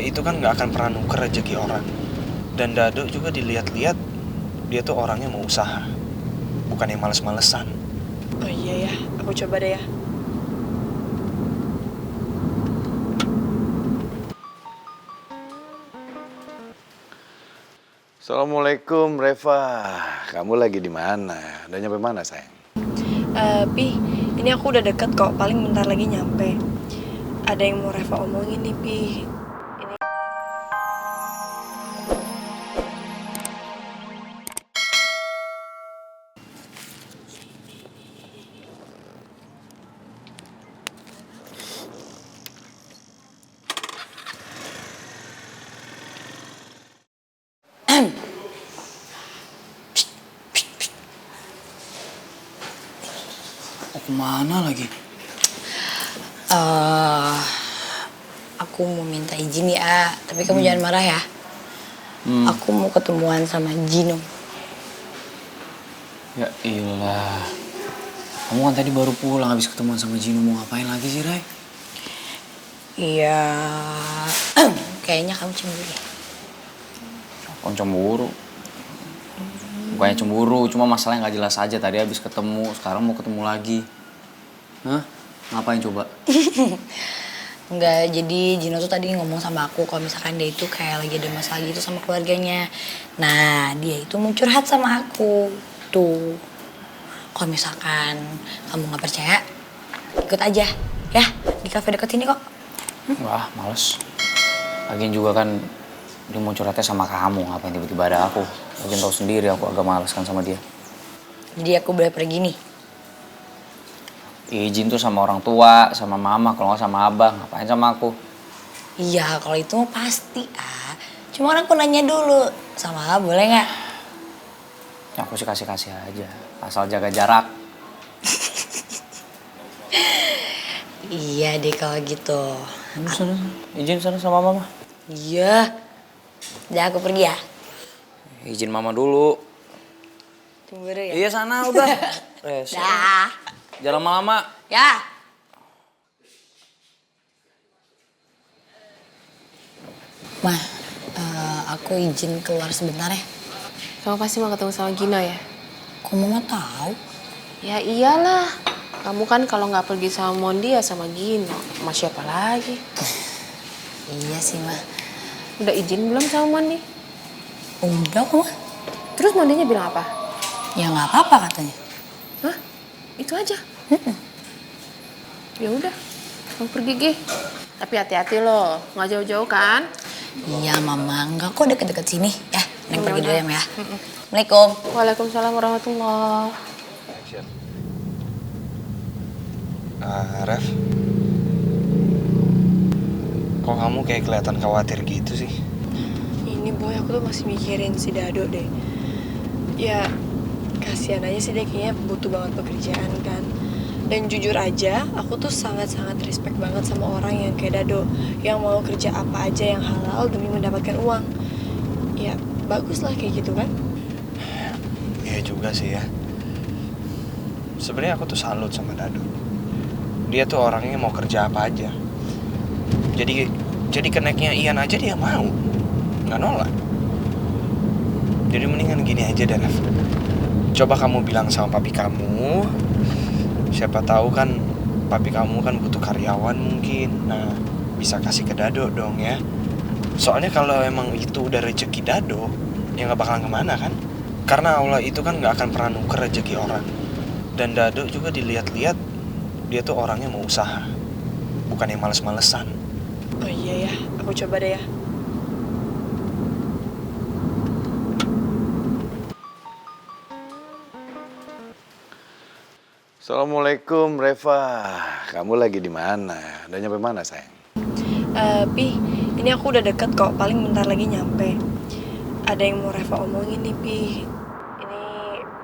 Itu kan nggak akan pernah nuker rezeki orang. Dan Dado juga dilihat-lihat dia tuh orangnya mau usaha, bukan yang males-malesan. Oh iya ya, aku coba deh ya. Assalamualaikum Reva, kamu lagi di mana? Udah nyampe mana sayang? Pi, ini aku udah deket kok, paling bentar lagi nyampe. Ada yang mau Reva omongin nih, Pi. Ini Mau kemana lagi? Aku mau minta izin ya, tapi kamu jangan marah ya. Aku mau ketemuan sama Gino. Ya iyalah. Kamu kan tadi baru pulang habis ketemuan sama Gino, mau ngapain lagi sih, Ray? Iya, kayaknya kamu cemburu ya. Kamu cemburu. Bukannya cemburu, cuma masalahnya nggak jelas aja. Tadi habis ketemu, sekarang mau ketemu lagi. Hah? Ngapain coba? Enggak, jadi Gino tuh tadi ngomong sama aku kalau misalkan dia itu kayak lagi ada masalah gitu sama keluarganya. Nah, dia itu mau curhat sama aku. Tuh, kalau misalkan kamu nggak percaya, ikut aja ya di kafe deket sini kok. Wah, males. Lagian juga kan dia mau curhatnya sama kamu, ngapain tiba-tiba ada aku. Lagian tahu sendiri aku agak males kan sama dia. Jadi aku boleh pergi nih. Izin tuh sama orang tua, sama mama, kalau nggak sama abang, ngapain sama aku? Iya, kalau itu mah pasti Cuma orang aku nanya dulu, sama boleh nggak? Ya, aku sih kasih-kasih aja, asal jaga jarak. Iya deh kalau gitu. Sana, izin sana sama mama. Iya. Udah aku pergi ya. Izin mama dulu. Cemburu ya? Iya sana udah. Res. Dah. Jangan lama-lama. Ya. Ma, aku izin keluar sebentar ya. Kamu pasti mau ketemu sama Gino ya? Kok mama tahu? Ya iyalah. Kamu kan kalau nggak pergi sama Mondi ya sama Gino. Sama siapa lagi? Iya sih, Ma. Udah izin belum sama Mondi? Udah kok, Ma. Terus Mondinya bilang apa? Ya nggak apa-apa katanya. Hah? Itu aja? Ya udah. Kamu pergi, Gi. Tapi hati-hati loh. Nggak jauh-jauh kan? Iya, Mama. Enggak kok deket-deket sini. Ya, Neng pergi Udah. dulu ya, Ma ya. Assalamualaikum. Waalaikumsalam warahmatullahi. Ref, kok kamu kayak kelihatan khawatir gitu sih? ini Boy, aku tuh masih mikirin si Dado deh. Ya, kasihan aja sih dia kayaknya butuh banget pekerjaan kan. Dan jujur aja, aku tuh sangat-sangat respect banget sama orang yang kayak Dado, yang mau kerja apa aja yang halal demi mendapatkan uang. Ya, bagus lah kayak gitu kan. Iya juga sih ya. Sebenarnya aku tuh salut sama Dado. Dia tuh orangnya mau kerja apa aja. Jadi keneknya Ian aja dia mau, nggak nolak. Jadi mendingan gini aja deh, Ref. Coba kamu bilang sama papi kamu. Siapa tahu kan papi kamu kan butuh karyawan mungkin. Nah, bisa kasih ke Dado dong ya. Soalnya kalau emang itu udah rezeki Dado, ya nggak bakalan kemana kan. Karena Allah itu kan nggak akan pernah nuker rezeki orang. Dan Dado juga dilihat-lihat dia tuh orangnya mau usaha, bukan yang males-malesan. Oh iya ya, aku coba deh ya. Assalamualaikum Reva, kamu lagi di mana? Udah nyampe mana sayang? Pi, ini aku udah deket kok, paling bentar lagi nyampe. Ada yang mau Reva omongin nih, Pi. Ini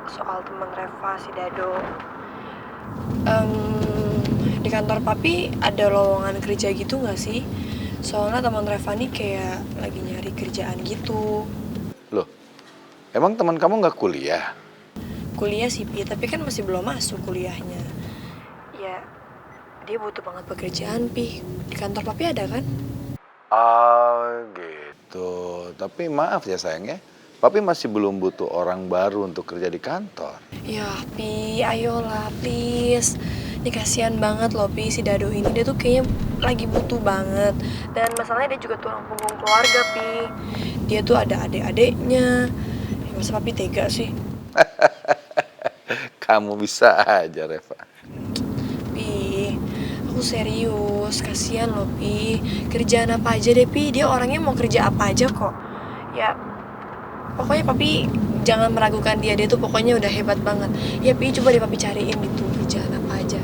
soal teman Reva, si Dado. Di kantor papi ada lowongan kerja gitu gak sih? Soalnya teman Reva nih kayak lagi nyari kerjaan gitu. Loh, emang teman kamu nggak kuliah? Kuliah sih, Pi, tapi kan masih belum masuk kuliahnya. Ya, dia butuh banget pekerjaan, Pi. Di kantor papi ada kan? Oh gitu. Tapi maaf ya sayang ya. Papi masih belum butuh orang baru untuk kerja di kantor. Ya, Pi, ayolah, please. Ini kasihan banget loh, Pi, si Dado ini. Dia tuh kayaknya lagi butuh banget. Dan masalahnya dia juga tulang punggung keluarga, Pi. Dia tuh ada adik-adiknya. Ya, masa Papi tega sih? Kamu bisa aja, Reva. Pi, aku serius. Kasihan loh, Pi. Kerjaan apa aja deh, Pi. Dia orangnya mau kerja apa aja kok. Ya, pokoknya Papi jangan meragukan dia tuh pokoknya udah hebat banget. Ya Pi, coba deh Papi cariin gitu kerjaan apa aja.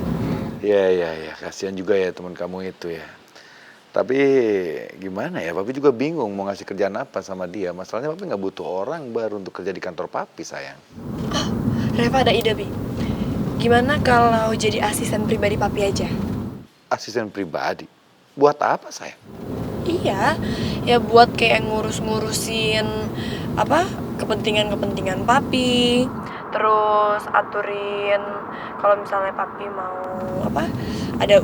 Iya. Kasihan juga ya teman kamu itu ya. Tapi gimana ya, Papi juga bingung mau ngasih kerjaan apa sama dia. Masalahnya Papi nggak butuh orang baru untuk kerja di kantor Papi, sayang. Oh, Reva ada ide, Pi. Gimana kalau jadi asisten pribadi Papi aja? Asisten pribadi? Buat apa, sayang? Iya, ya buat kayak ngurus-ngurusin apa kepentingan-kepentingan Papi. Terus aturin kalau misalnya Papi mau apa ada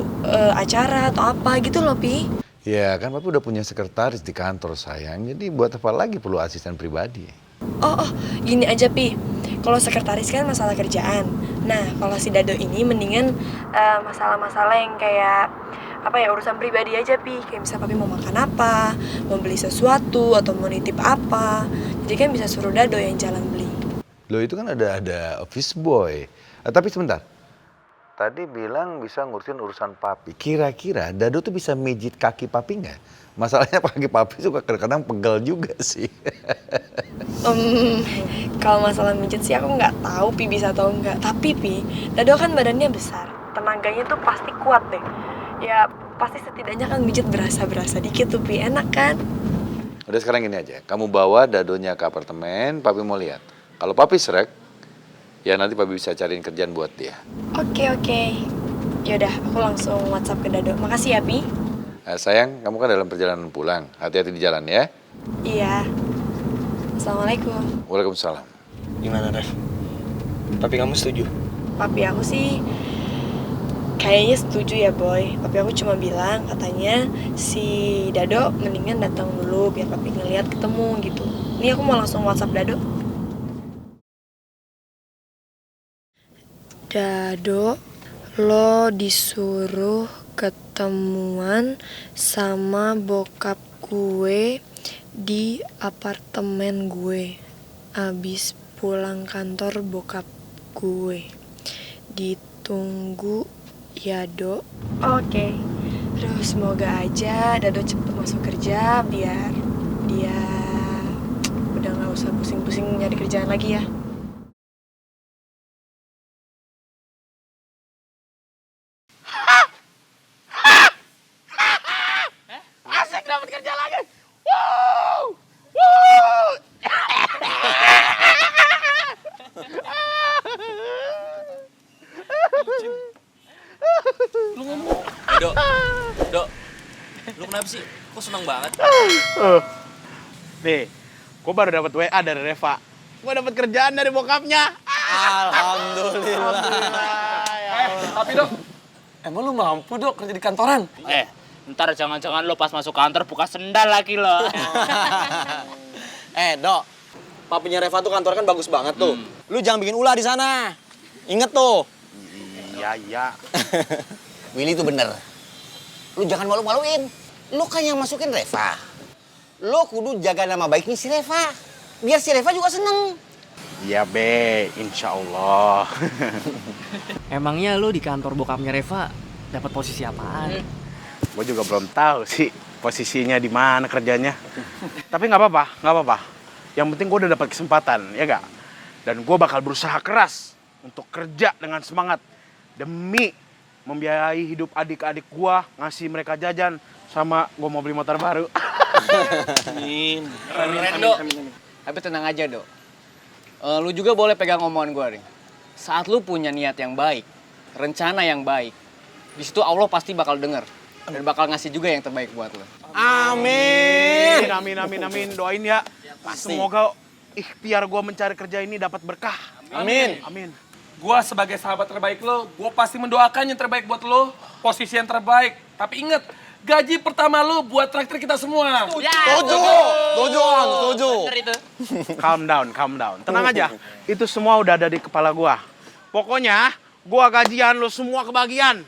acara atau apa gitu loh, Pi. Ya kan Papi udah punya sekretaris di kantor, sayang. Jadi buat apa lagi perlu asisten pribadi? Oh, gini aja, Pi. Kalau sekretaris kan masalah kerjaan. Nah, kalau si Dado ini mendingan masalah-masalah yang kayak apa ya, urusan pribadi aja, Pi. Kayak misalnya Papi mau makan apa, mau beli sesuatu, atau mau nitip apa. Jadi kan bisa suruh Dado yang jalan beli. Loh itu kan ada office boy. Tapi sebentar. Tadi bilang bisa ngurusin urusan Papi. Kira-kira Dado tuh bisa mijit kaki Papi nggak? Masalahnya kaki Papi suka kadang-kadang pegel juga sih. Kalau masalah mijit sih aku nggak tahu Pi bisa atau enggak. Tapi Pi, Dado kan badannya besar. Tenaganya tuh pasti kuat deh. Ya pasti setidaknya kan mijit berasa-berasa dikit tuh, Pi. Enak kan? Udah sekarang gini aja. Kamu bawa Dadonya ke apartemen, Papi mau lihat. Kalau Papi srek, ya nanti Papi bisa cariin kerjaan buat dia. Oke. Yaudah, aku langsung WhatsApp ke Dado. Makasih ya, Pi. Sayang, kamu kan dalam perjalanan pulang. Hati-hati di jalan ya. Iya. Assalamualaikum. Waalaikumsalam. Gimana, Rev? Tapi kamu setuju? Papi aku sih kayaknya setuju ya, Boy. Papi aku cuma bilang katanya si Dado mendingan datang dulu biar Papi ngeliat ketemu gitu. Ini aku mau langsung WhatsApp Dado. Dado, lo disuruh ketemuan sama bokap gue di apartemen gue. Abis pulang kantor bokap gue. Ditunggu ya, Do. Oke. Terus semoga aja Dado cepet masuk kerja biar dia udah gak usah pusing-pusing nyari kerjaan lagi ya. Asik dapat kerja lagi. Wow! Wow! Lu ngomong. Dok. Lu kenapa sih? Kok senang banget? Nih, gue baru dapat WA dari Reva. Gue dapat kerjaan dari bokapnya. Alhamdulillah. Tapi Dok, Emang lu mampu, Dok, kerja di kantoran? Ntar jangan-jangan lo pas masuk kantor buka sendal lagi lo. Dok, papinya Reva tuh kantor kan bagus banget tuh. Lu jangan bikin ulah di sana. Ingat tuh. iya. Willy tuh bener. Lu jangan malu-maluin. Lu kan yang masukin Reva. Lu kudu jaga nama baiknya si Reva. Biar si Reva juga seneng. Iya, Be. Insya Allah. Emangnya lo di kantor bokapnya Reva dapat posisi apaan? Gue juga belum tahu sih posisinya di mana kerjanya. Tapi nggak apa-apa. Yang penting gue udah dapat kesempatan, ya gak? Dan gue bakal berusaha keras untuk kerja dengan semangat demi membiayai hidup adik-adik gue, ngasih mereka jajan, sama gue mau beli motor baru. Amin. Keren, Dok. Tapi tenang aja, Dok. Lu juga boleh pegang omongan gue nih. Saat lu punya niat yang baik, rencana yang baik, di situ Allah pasti bakal denger dan bakal ngasih juga yang terbaik buat lu. Amin. Amin. Doain ya. Pasti. Semoga ikhtiar gue mencari kerja ini dapat berkah. Amin. Gua sebagai sahabat terbaik lo, gua pasti mendoakan yang terbaik buat lo, posisi yang terbaik. Tapi inget, gaji pertama lu buat traktir kita semua. Setuju, Ang, setuju. Calm down. Tenang aja. Itu semua udah ada di kepala gua. Pokoknya gua gajian lu semua kebagian.